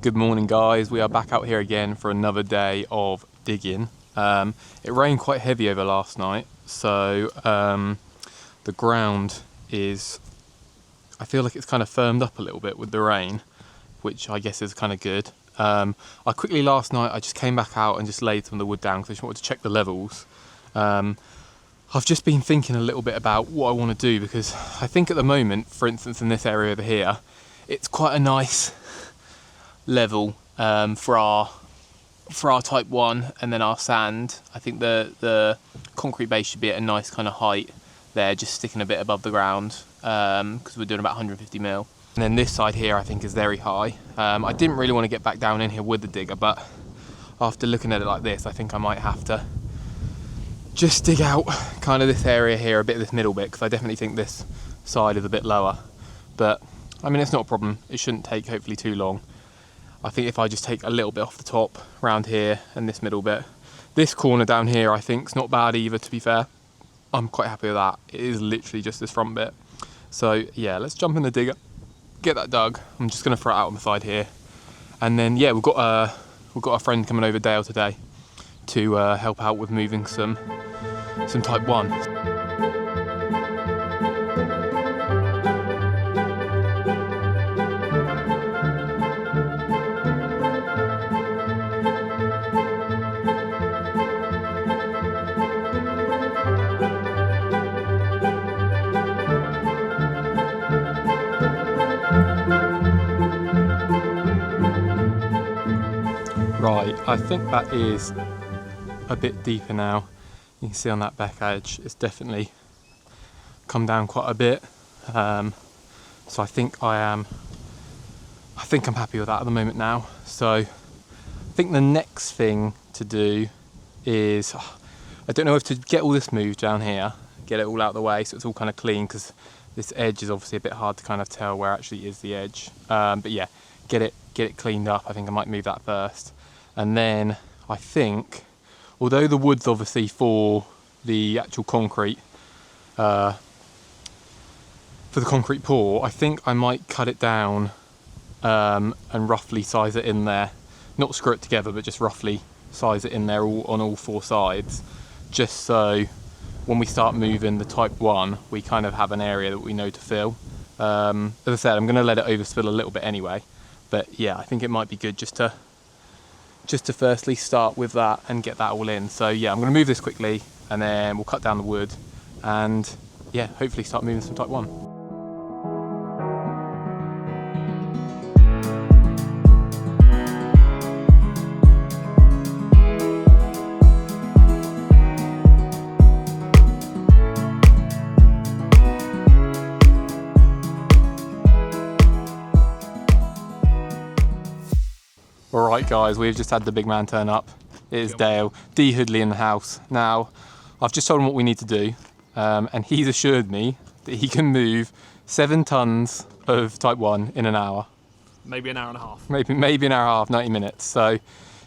Good morning guys, we are back out here again for another day of digging. It rained quite heavy over last night, so the ground is, I feel like it's kind of firmed up a little bit with the rain, which I guess is kind of good. I quickly last night, I just came back out and just laid some of the wood down because I just wanted to check the levels. I've just been thinking a little bit about what I want to do, because I think at the moment, for instance in this area over here, it's quite a nice level for our type 1 and then our sand. I think the concrete base should be at a nice kind of height there, just sticking a bit above the ground, because we're doing about 150 mil. And then this side here I think is very high. I didn't really want to get back down in here with the digger, but after looking at it like this, I think I might have to just dig out kind of this area here, a bit of this middle bit, because I definitely think this side is a bit lower. But I mean, it's not a problem, it shouldn't take hopefully too long. I think if I just take a little bit off the top around here and this middle bit, this corner down here I think is not bad either, to be fair. I'm quite happy with that. It is literally just this front bit. So yeah, let's jump in the digger, get that dug. I'm just gonna throw it out on the side here. And then yeah, we've got a friend coming over, Dale, today to help out with moving some type 1. Right, I think that is a bit deeper now. You can see on that back edge, it's definitely come down quite a bit. So I think I'm happy with that at the moment now. So I think the next thing to do is, I don't know if to get all this moved down here, get it all out of the way so it's all kind of clean, because this edge is obviously a bit hard to kind of tell where actually is the edge. But yeah, get it cleaned up. I think I might move that first. And then I think, although the wood's obviously for the actual concrete, for the concrete pour, I think I might cut it down and roughly size it in there. Not screw it together, but just roughly size it in there on all four sides, just so when we start moving the type 1, we kind of have an area that we know to fill. As I said, I'm going to let it overspill a little bit anyway, but yeah, I think it might be good just to firstly start with that and get that all in. So yeah, I'm going to move this quickly and then we'll cut down the wood and yeah, hopefully start moving some type 1. Alright guys, we've just had the big man turn up. It is Dale, D Hoodley in the house. Now, I've just told him what we need to do, and he's assured me that he can move 7 tons of type 1 in an hour. Maybe an hour and a half. Maybe an hour and a half, 90 minutes. So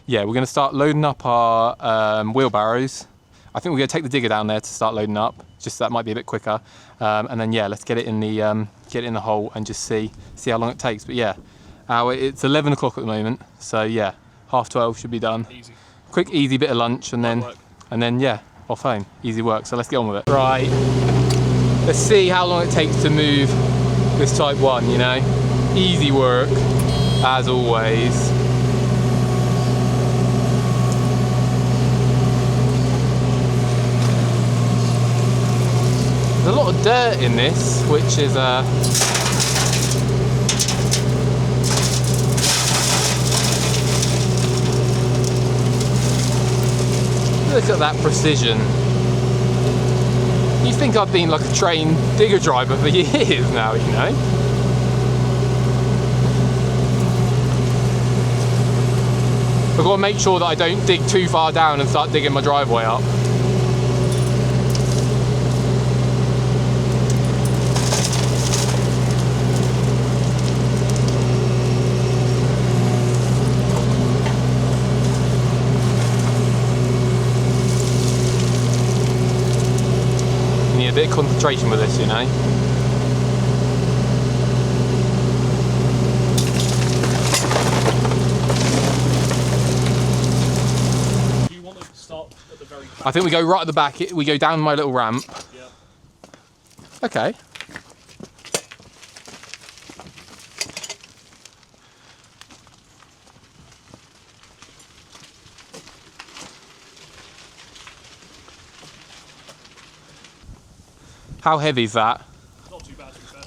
yeah, we're going to start loading up our wheelbarrows. I think we're going to take the digger down there to start loading up, just so that might be a bit quicker. And then yeah, let's get it in the hole and just see how long it takes. But yeah, it's 11 o'clock at the moment, so yeah, 12:30 should be done. Easy. Quick, easy bit of lunch, and then yeah, off home. Easy work. So let's get on with it. Right, let's see how long it takes to move this type 1. You know, easy work as always. There's a lot of dirt in this, which is look at that precision. You think I've been like a trained digger driver for years now, you know? I've got to make sure that I don't dig too far down and start digging my driveway up. A bit of concentration with this, you know. I think we go right at the back. We go down my little ramp. Yeah. Okay. How heavy is that? Not too bad, to be fair.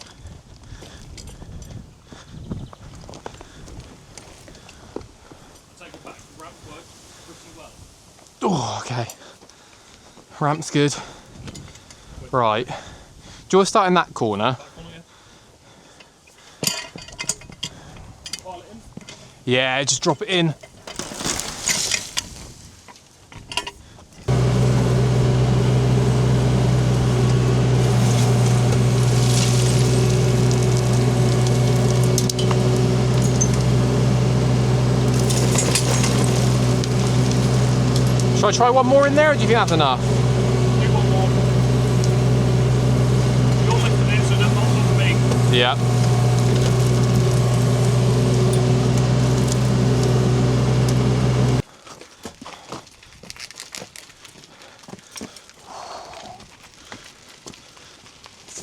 I'll take it back. The ramp worked pretty well. Oh, okay. Ramp's good. Right. Do you want to start in that corner? Back on it. Pile it in. Yeah, just drop it in. Shall I try one more in there, or do you think that's enough? Do one more. You're lifting it, so that's not on me. Yeah.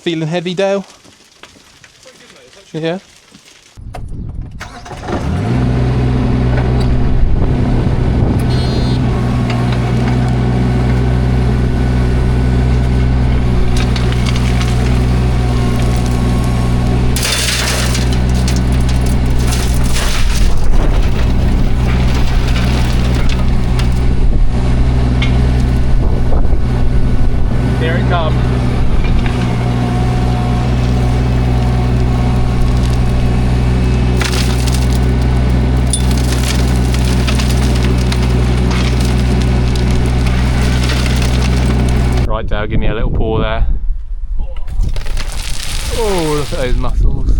Feeling heavy, Dale? Pretty good, mate. It's actually Yeah. Here it comes. Right, Dale, give me a little pour there. Oh, look at those muscles.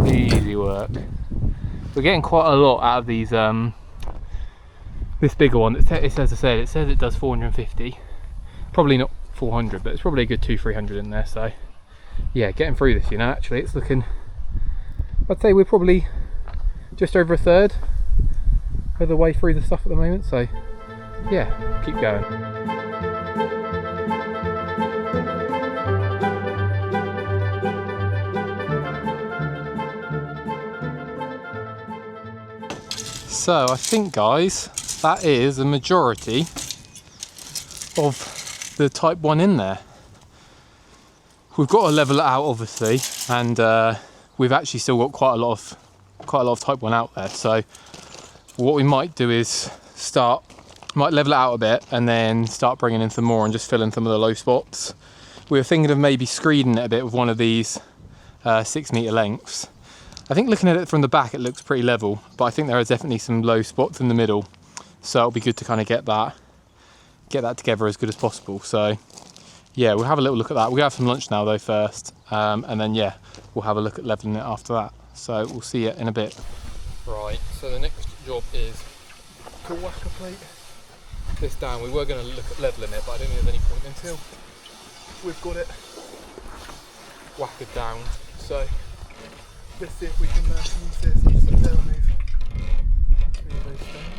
Easy work. We're getting quite a lot out of these. This bigger one. It says it does 450. Probably not 400, but it's probably a good 200-300 in there. So yeah, getting through this, you know. Actually, it's looking. I'd say we're probably just over a third of the way through the stuff at the moment. So yeah, keep going. So I think, guys, that is a majority of the Type 1 in there. We've got to level it out, obviously, and we've actually still got quite a lot of Type 1 out there. So what we might do is might level it out a bit and then start bringing in some more and just fill in some of the low spots. We were thinking of maybe screening it a bit with one of these 6 metre lengths. I think looking at it from the back, it looks pretty level, but I think there are definitely some low spots in the middle. So it'll be good to kind of get that together as good as possible. So yeah, we'll have a little look at that. We'll have some lunch now though first, and then yeah, we'll have a look at leveling it after that. So we'll see it in a bit. Right, so the next job is to whack a plate this down. We were going to look at leveling it, but I don't think there's any point until we've got it whackered down. So let's see if we can use this. I'll just let Dale move those stones.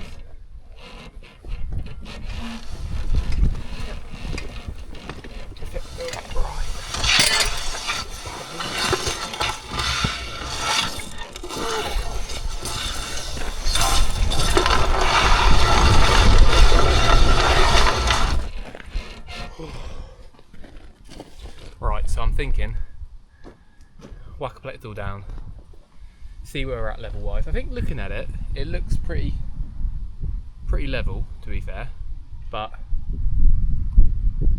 Right, so I'm thinking whack a plate all down, see where we're at level wise. I think looking at it, it looks pretty level, to be fair, but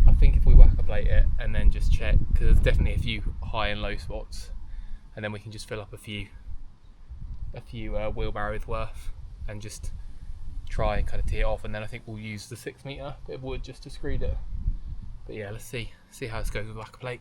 I think if we whack a plate it and then just check, because there's definitely a few high and low spots, and then we can just fill up a few wheelbarrows worth and just try and kind of tee it off, and then I think we'll use the 6 metre bit of wood just to screed it. But yeah, let's see how this goes with whack a plate.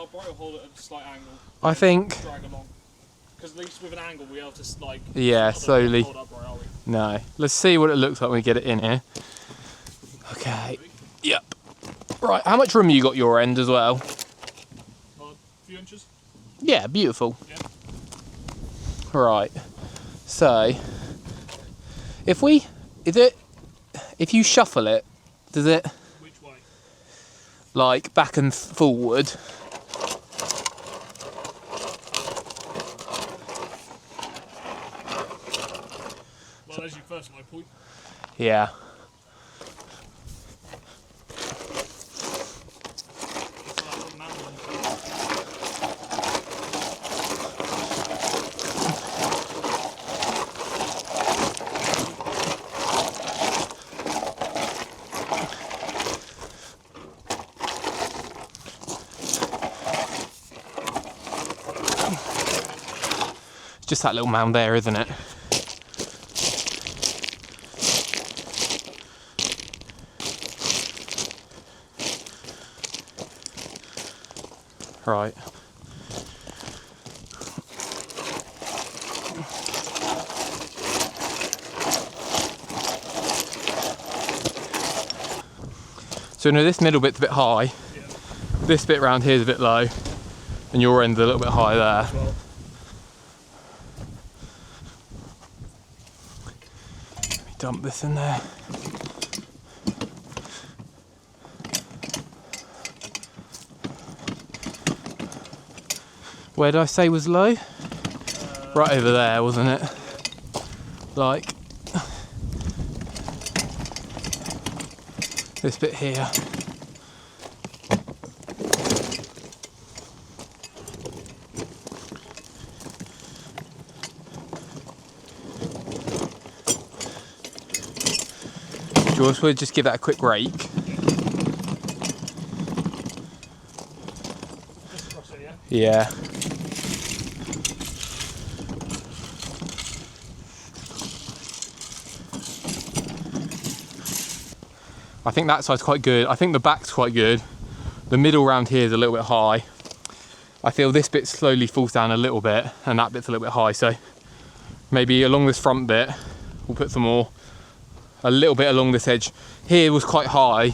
upright or hold it at a slight angle? I think. Drag along. Because at least with an angle we have to like. Yeah, slowly. Hold upright, are we? No. Let's see what it looks like when we get it in here. Okay. Yep. Right. How much room you got your end as well? A few inches. Yeah. Beautiful. Yeah. Right. So, if you shuffle it, does it Which way? like back and forward? Well, there's your first low point. Yeah. It's just that little mound there, isn't it? Right. So no, this middle bit's a bit high. Yeah. This bit round here is a bit low, and your end's a little bit high there. Well, Let me dump this in there. Where did I say was low? Right over there, wasn't it? Like this bit here. Do you want to just give that a quick rake? just across it, yeah? Yeah. I think that side's quite good. I think the back's quite good. The middle round here is a little bit high. I feel this bit slowly falls down a little bit and that bit's a little bit high. So maybe along this front bit, we'll put some more, a little bit along this edge. Here was quite high.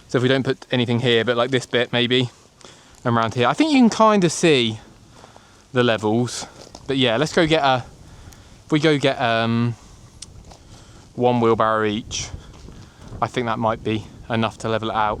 So if we don't put anything here, but like this bit maybe, and around here. I think you can kind of see the levels. But yeah, let's go get if we go get one wheelbarrow each, I think that might be enough to level it out.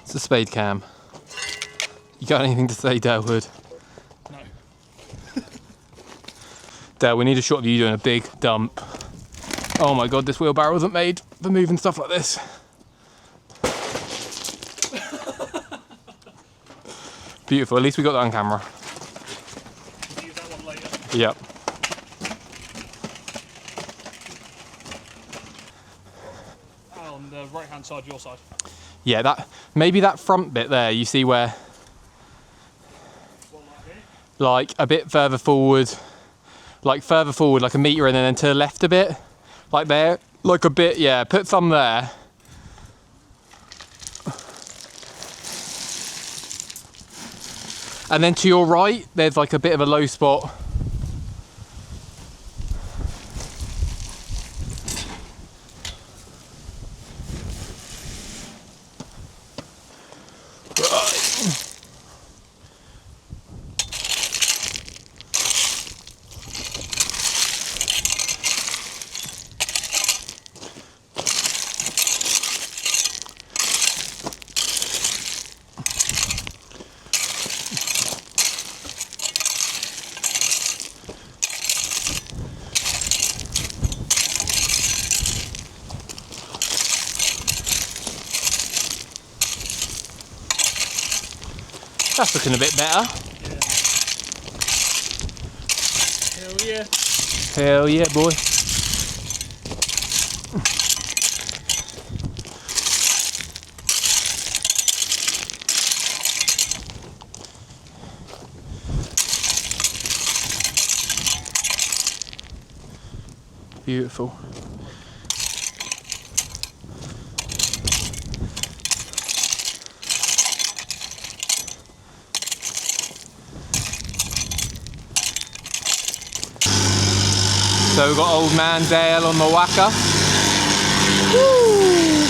It's a spade cam. You got anything to say, Dalewood? No. Dale, we need a shot of you doing a big dump. Oh my god, this wheelbarrow wasn't made for moving stuff like this. Beautiful, at least we got that on camera. Use that one later. Yep. On the right hand side, your side. Yeah, that maybe that front bit there, you see where, One like here. like a bit further forward, like a metre and then to the left a bit, like there, like a bit, yeah, put some there. And then to your right, there's like a bit of a low spot. That's looking a bit better. Hell yeah. Hell yeah, boy. Beautiful. So we've got old man Dale on the whacker. Woo!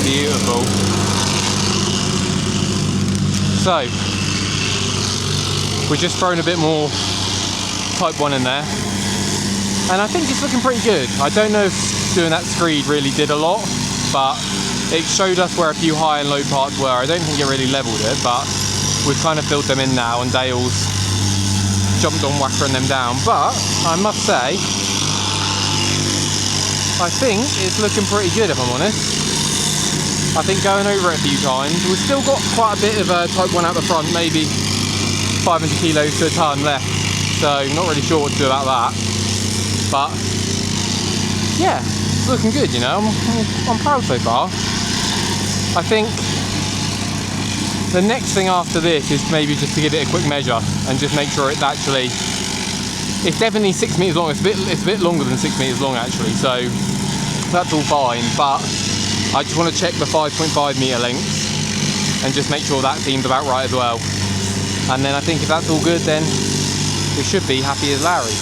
Beautiful. So we're just throwing a bit more Type 1 in there, and I think it's looking pretty good. I don't know if doing that screed really did a lot, but it showed us where a few high and low parts were. I don't think it really leveled it, but we've kind of filled them in now, and Dale's jumped on whackering them down. But I must say, I think it's looking pretty good, if I'm honest. I think going over it a few times, we've still got quite a bit of Type 1 out the front, maybe 500 kilos to a tonne left, so not really sure what to do about that. But yeah, it's looking good, you know. I'm proud so far. I think the next thing after this is maybe just to give it a quick measure and just make sure it's definitely 6 meters long. It's a bit longer than 6 meters long actually, so that's all fine. But I just want to check the 5.5 meter lengths and just make sure that seems about right as well. And then I think if that's all good, then we should be happy as Larry.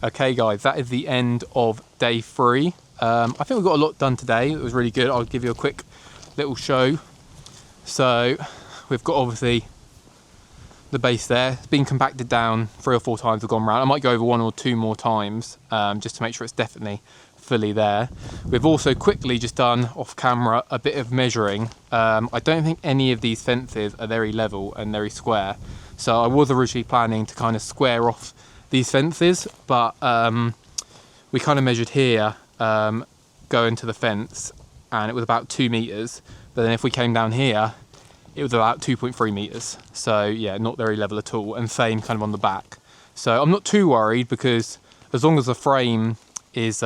Okay guys, that is the end of day 3. I think we got a lot done today. It was really good. I'll give you a quick little show. So we've got obviously the base there. It's been compacted down 3 or 4 times. We've gone round. I might go over 1 or 2 more times just to make sure it's definitely fully there. We've also quickly just done off camera a bit of measuring. I don't think any of these fences are very level and very square. So I was originally planning to kind of square off these fences, but we kind of measured here going to the fence, and it was about 2 meters. But then if we came down here, it was about 2.3 meters. So yeah, not very level at all, and same kind of on the back. So I'm not too worried, because as long as the frame is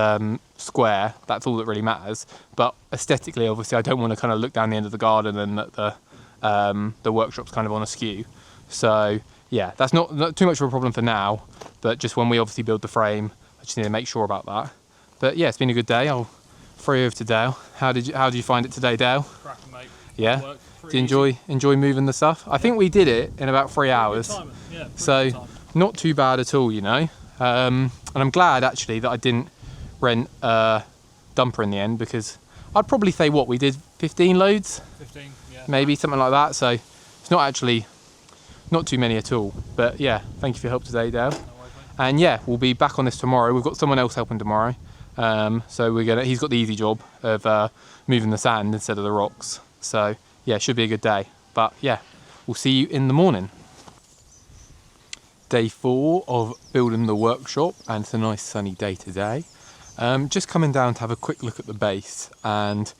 square, that's all that really matters. But aesthetically, obviously, I don't want to kind of look down the end of the garden and that the workshop's kind of on askew. So yeah, that's not too much of a problem for now, but just when we obviously build the frame, I just need to make sure about that. But yeah, it's been a good day. I'll throw you over to Dale. How did you find it today, Dale? Cracking, mate. Yeah. Did you enjoy moving the stuff? I think we did it in about 3 hours. Yeah, So not too bad at all, you know. And I'm glad actually that I didn't rent a dumper in the end, because I'd probably say what we did 15 loads, 15, yeah, maybe something like that. So it's not too many at all. But yeah, thank you for your help today, Dale. No worries, mate. And yeah, we'll be back on this tomorrow. We've got someone else helping tomorrow. So he's got the easy job of moving the sand instead of the rocks. So yeah, should be a good day. But yeah, we'll see you in the morning. Day 4 of building the workshop, and it's a nice sunny day today. Just coming down to have a quick look at the base. And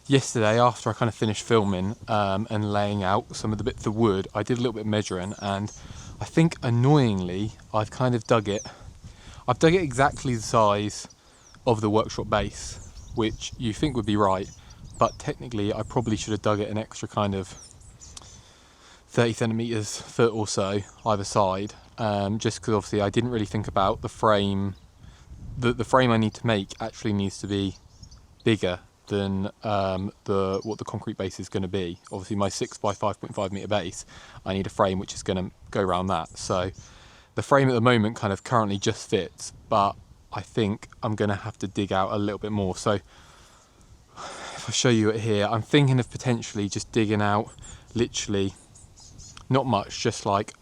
yesterday, after I kind of finished filming and laying out some of the bits of wood, I did a little bit of measuring, and I think annoyingly I've kind of dug it exactly the size of the workshop base, which you think would be right, but technically I probably should have dug it an extra kind of 30 centimeters, foot or so either side, just because obviously I didn't really think about the frame. The frame I need to make actually needs to be bigger than what the concrete base is going to be. Obviously my 6 by 5.5 meter base, I need a frame which is going to go around that. So the frame at the moment kind of currently just fits, but I think I'm going to have to dig out a little bit more. So if I show you it here, I'm thinking of potentially just digging out literally not much, just like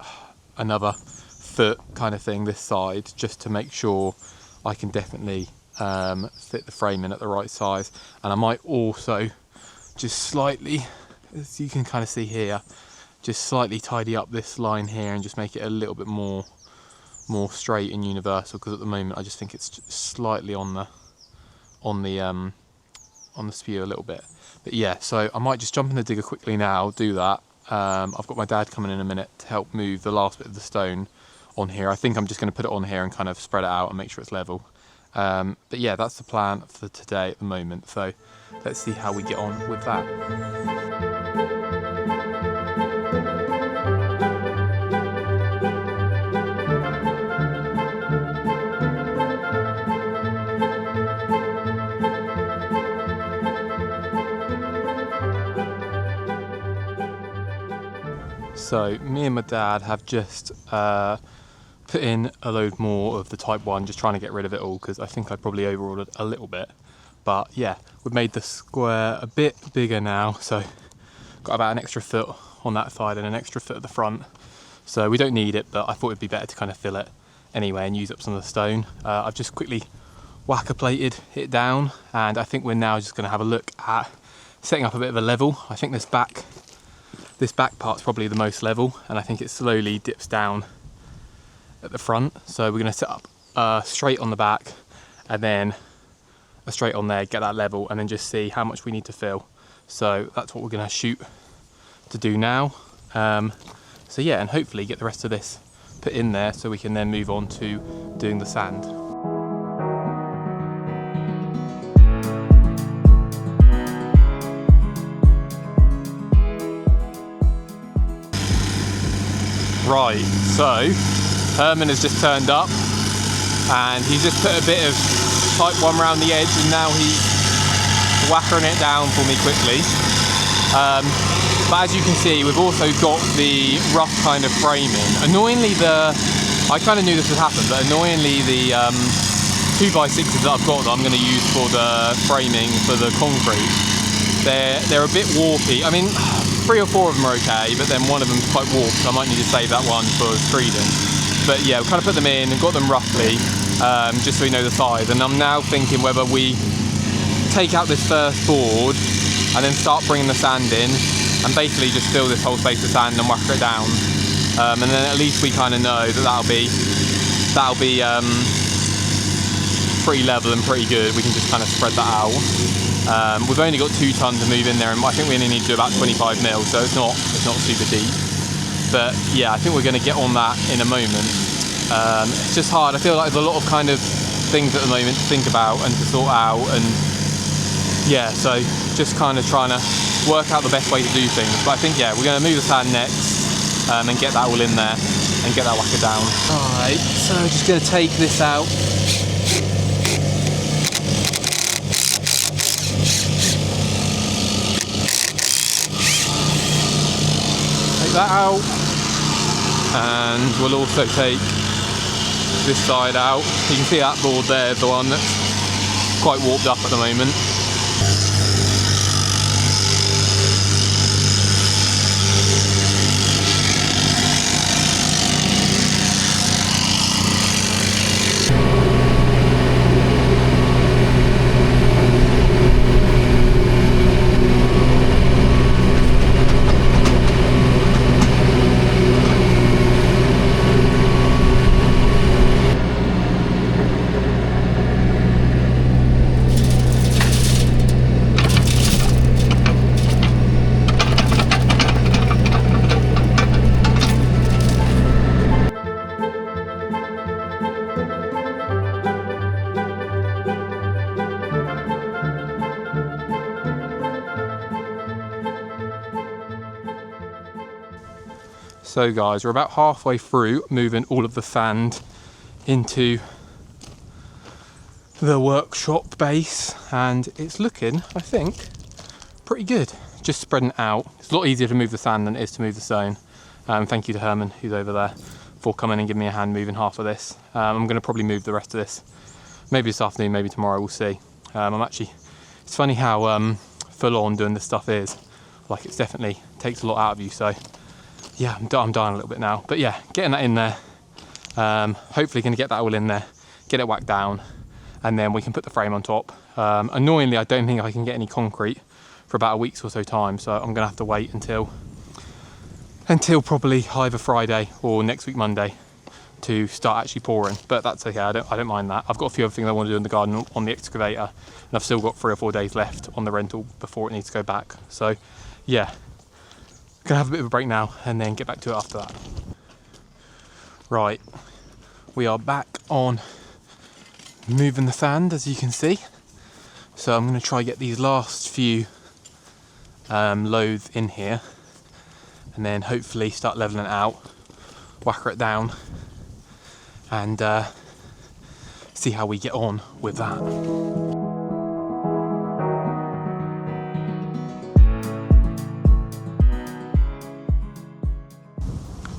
another foot kind of thing this side, just to make sure I can definitely fit the frame in at the right size. And I might also just slightly, as you can kind of see here, just slightly tidy up this line here and just make it a little bit more more straight and universal, because at the moment I just think it's slightly on the spew a little bit. But yeah, so I might just jump in the digger quickly now, do that. I've got my dad coming in a minute to help move the last bit of the stone on here. I think I'm just going to put it on here and kind of spread it out and make sure it's level. But yeah, that's the plan for today at the moment. So let's see how we get on with that. So me and my dad have just put in a load more of the Type 1, just trying to get rid of it all, because I think I probably overordered a little bit. But yeah, we've made the square a bit bigger now, so got about an extra foot on that side and an extra foot at the front. So we don't need it, but I thought it'd be better to kind of fill it anyway and use up some of the stone. I've just quickly whacker plated it down, and I think we're now just going to have a look at setting up a bit of a level. I think this back part's probably the most level, and I think it slowly dips down at the front. So we're going to set up straight on the back and then a straight on there, get that level, and then just see how much we need to fill. So that's what we're going to shoot to do now. So yeah, and hopefully get the rest of this put in there so we can then move on to doing the sand. Right, so Herman has just turned up and he's just put a bit of Type 1 around the edge, and now he's whackering it down for me quickly. But as you can see, we've also got the rough kind of framing. Annoyingly, I kind of knew this would happen, but annoyingly the 2x6s that I've got that I'm going to use for the framing for the concrete, they're a bit warpy. I mean, 3 or 4 of them are okay, but then one of them's quite warped, so I might need to save that one for screeding. But yeah, we kind of put them in and got them roughly, just so we know the size. And I'm now thinking whether we take out this first board and then start bringing the sand in and basically just fill this whole space with sand and whack it down. And then at least we kind of know that that'll be pretty level and pretty good. We can just kind of spread that out. We've only got 2 tons to move in there, and I think we only need to do about 25 mil, so it's not super deep. But yeah, I think we're going to get on that in a moment. It's just hard. I feel like there's a lot of kind of things at the moment to think about and to sort out, and yeah, so just kind of trying to work out the best way to do things. But I think yeah, we're going to move the sand next and get that all in there and get that whacker down. Alright, so just going to take this out. That out, and we'll also take this side out. You can see that board there is the one that's quite warped up at the moment. So guys, we're about halfway through moving all of the sand into the workshop base, and it's looking, I think, pretty good. Just spreading it out. It's a lot easier to move the sand than it is to move the stone. Thank you to Herman, who's over there, for coming and giving me a hand moving half of this. I'm going to probably move the rest of this maybe this afternoon, maybe tomorrow, we'll see. It's funny how full on doing this stuff is. Like, it definitely takes a lot out of you, so yeah, I'm dying a little bit now. But yeah, getting that in there. Hopefully going to get that all in there, get it whacked down, and then we can put the frame on top. Annoyingly, I don't think I can get any concrete for about a week's or so time, so I'm going to have to wait until probably either Friday or next week Monday to start actually pouring, but that's okay. I don't mind that. I've got a few other things I want to do in the garden on the excavator, and I've still got 3 or 4 days left on the rental before it needs to go back. So yeah, gonna have a bit of a break now and then get back to it after that. Right, we are back on moving the sand, as you can see. So I'm going to try get these last few loads in here, and then hopefully start leveling it out, whacker it down, and see how we get on with that.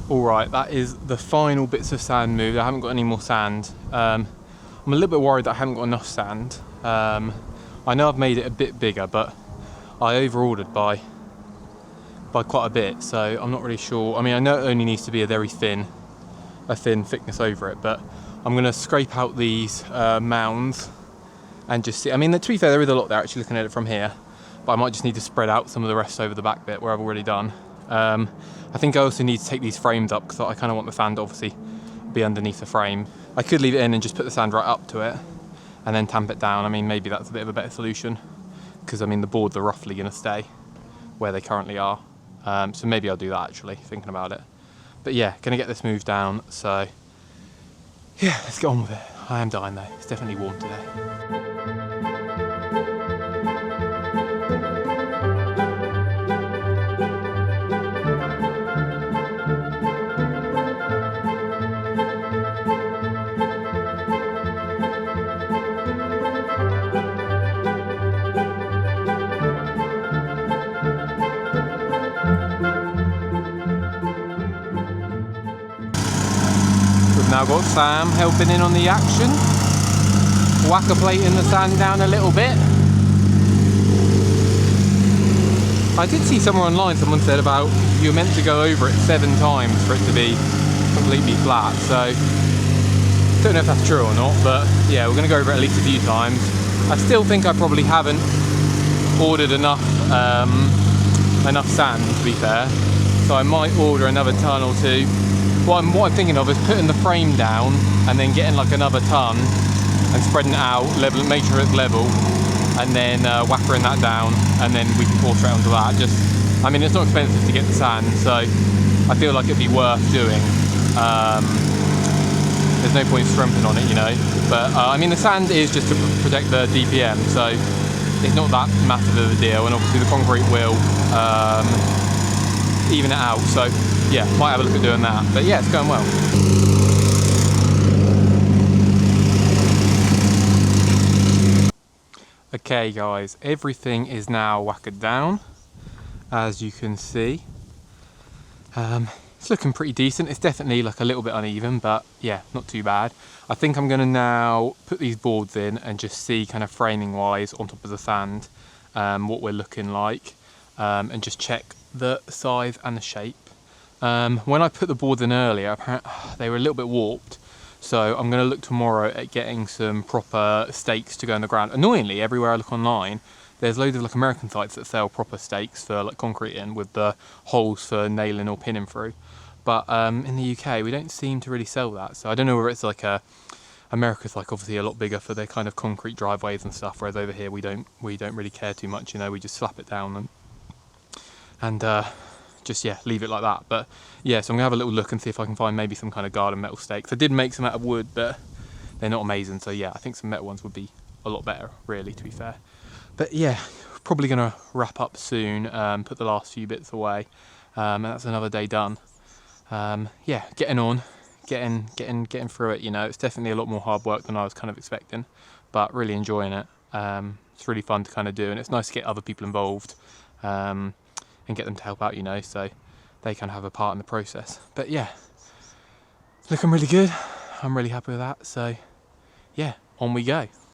Alright, that is the final bits of sand moved. I haven't got any more sand. I'm a little bit worried that I haven't got enough sand. I know I've made it a bit bigger, but I over-ordered by quite a bit, so I'm not really sure. I mean, I know it only needs to be a very thin thickness over it, but I'm going to scrape out these mounds and just see. I mean, to be fair, there is a lot there actually looking at it from here, but I might just need to spread out some of the rest over the back bit where I've already done. I think I also need to take these frames up because I kind of want the fan to obviously be underneath the frame. I could leave it in and just put the sand right up to it and then tamp it down. I mean, maybe that's a bit of a better solution because, I mean, the boards are roughly going to stay where they currently are. So maybe I'll do that actually, thinking about it. But yeah, going to get this moved down. So yeah, let's get on with it. I am dying though. It's definitely warm today. Now got Sam helping in on the action, whacker plating the sand down a little bit. I did see somewhere online, someone said about you're meant to go over it 7 times for it to be completely flat, so don't know if that's true or not, but yeah, we're going to go over it at least a few times. I still think I probably haven't ordered enough sand, to be fair, so I might order another ton or 2. What I'm thinking of is putting the frame down and then getting like another ton and spreading it out, make sure it's level, and then whackering that down, and then we can pour straight onto that. I mean, it's not expensive to get the sand, so I feel like it'd be worth doing. There's no point scrimping on it, you know. But I mean, the sand is just to protect the DPM, so it's not that massive of a deal, and obviously the concrete will even it out. So yeah, might have a look at doing that, but yeah, it's going well. Okay guys, everything is now whackered down, as you can see. It's looking pretty decent. It's definitely like a little bit uneven, but yeah, not too bad. I think I'm gonna now put these boards in and just see kind of framing wise on top of the sand what we're looking like, and just check the size and the shape. When I put the boards in earlier, apparently they were a little bit warped, so I'm going to look tomorrow at getting some proper stakes to go in the ground. Annoyingly, everywhere I look online, there's loads of like American sites that sell proper stakes for like concrete in with the holes for nailing or pinning through. But in the UK, we don't seem to really sell that, so I don't know whether it's like America's like obviously a lot bigger for their kind of concrete driveways and stuff, whereas over here we don't really care too much, you know. We just slap it down and just yeah, leave it like that. But yeah, so I'm gonna have a little look and see if I can find maybe some kind of garden metal stakes. I did make some out of wood, but they're not amazing, so yeah, I think some metal ones would be a lot better, really, to be fair. But yeah, probably gonna wrap up soon, put the last few bits away, and that's another day done. Yeah, getting on, getting through it, you know. It's definitely a lot more hard work than I was kind of expecting, but really enjoying it. It's really fun to kind of do, and it's nice to get other people involved and get them to help out, you know, so they kind of have a part in the process. But yeah, it's looking really good. I'm really happy with that, so yeah, on we go.